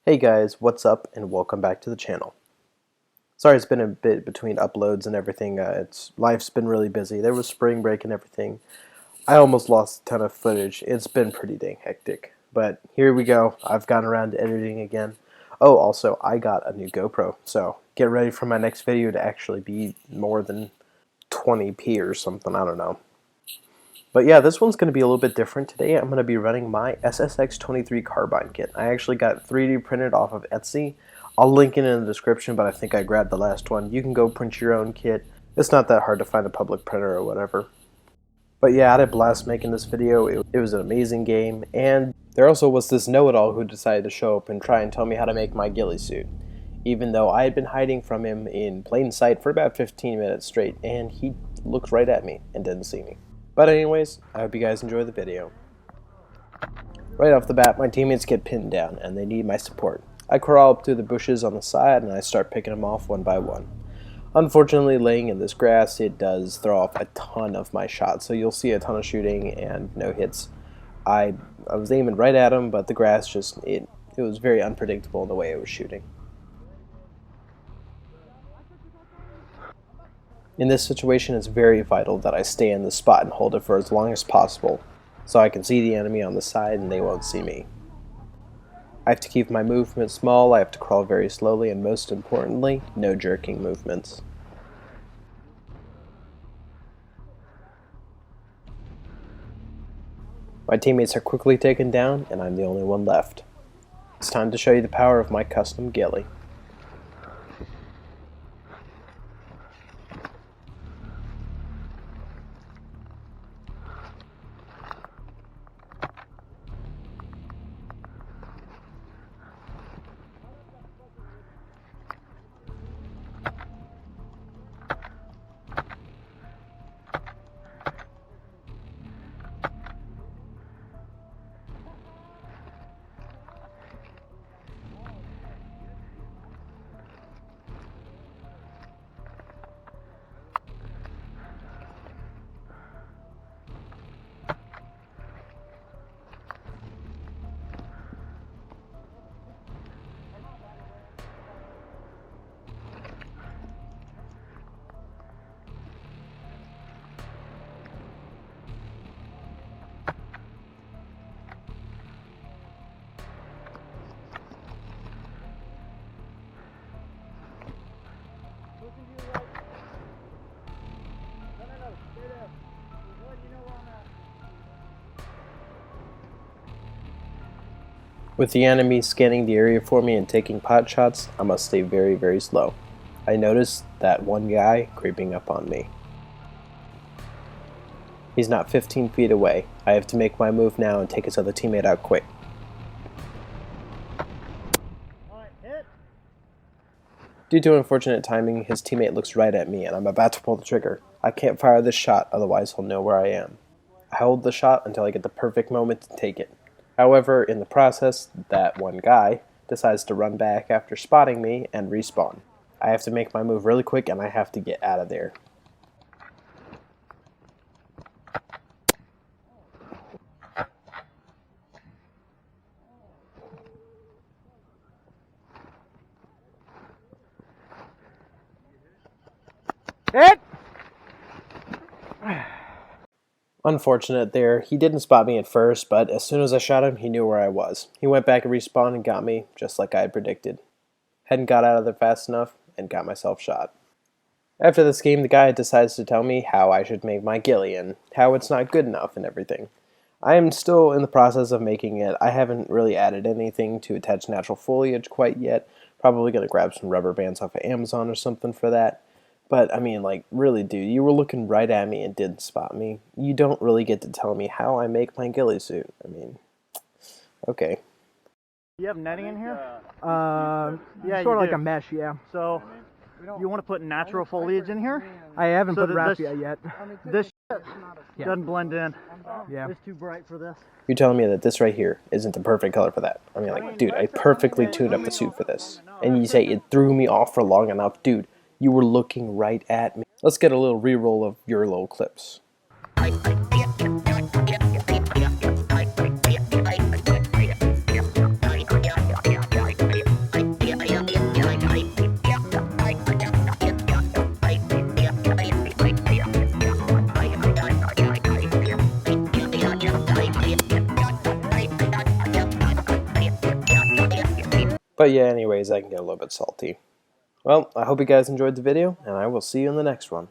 Hey guys, what's up and welcome back to the channel. Sorry it's been a bit between uploads and everything. Life's been really busy. There was spring break and everything. I almost lost a ton of footage. It's been pretty dang hectic. But here we go. I've gotten around to editing again. Oh, also, I got a new GoPro. So get ready for my next video to actually be more than 20p or something. I don't know. But yeah, this one's going to be a little bit different. Today I'm going to be running my Ssx23 Carbine kit. I actually got 3D printed off of Etsy. I'll link it in the description, but I think I grabbed the last one. You can go print your own kit. It's not that hard to find a public printer or whatever. But yeah, I had a blast making this video. It was an amazing game, and there also was this know-it-all who decided to show up and try and tell me how to make my ghillie suit. Even though I had been hiding from him in plain sight for about 15 minutes straight, and he looked right at me and didn't see me. But anyways, I hope you guys enjoy the video. Right off the bat, my teammates get pinned down and they need my support. I crawl up through the bushes on the side and I start picking them off one by one. Unfortunately, laying in this grass, it does throw off a ton of my shots, so you'll see a ton of shooting and no hits. I was aiming right at them, but the grass just, it was very unpredictable in the way it was shooting. In this situation, it's very vital that I stay in the spot and hold it for as long as possible, so I can see the enemy on the side and they won't see me. I have to keep my movement small, I have to crawl very slowly, and most importantly, no jerking movements. My teammates are quickly taken down, and I'm the only one left. It's time to show you the power of my custom ghillie. With the enemy scanning the area for me and taking pot shots, I must stay very, very slow. I noticed that one guy creeping up on me. He's not 15 feet away. I have to make my move now and take his other teammate out quick. Due to unfortunate timing, his teammate looks right at me and I'm about to pull the trigger. I can't fire this shot, otherwise he'll know where I am. I hold the shot until I get the perfect moment to take it. However, in the process, that one guy decides to run back after spotting me and respawn. I have to make my move really quick and I have to get out of there. Hit! Unfortunate there, he didn't spot me at first, but as soon as I shot him, he knew where I was. He went back and respawned and got me, just like I had predicted. Hadn't got out of there fast enough, and got myself shot. After this game, the guy decides to tell me how I should make my ghillie, and how it's not good enough and everything. I am still in the process of making it. I haven't really added anything to attach natural foliage quite yet. Probably going to grab some rubber bands off of Amazon or something for that. But, I mean, like, really, dude, you were looking right at me and didn't spot me. You don't really get to tell me how I make my ghillie suit. I mean, okay. You have netting in here? Yeah, sort of like a mesh, yeah. So, you want to put natural foliage in here? I haven't So put raffia yet. This shit doesn't blend in. Yeah. It's too bright for this. You're telling me that this right here isn't the perfect color for that. I mean, like, dude, I perfectly tuned up the suit for this. And you say it threw me off for long enough. Dude, you were looking right at me. Let's get a little re-roll of your little clips. But yeah, anyways, I can get a little bit salty. Well, I hope you guys enjoyed the video, and I will see you in the next one.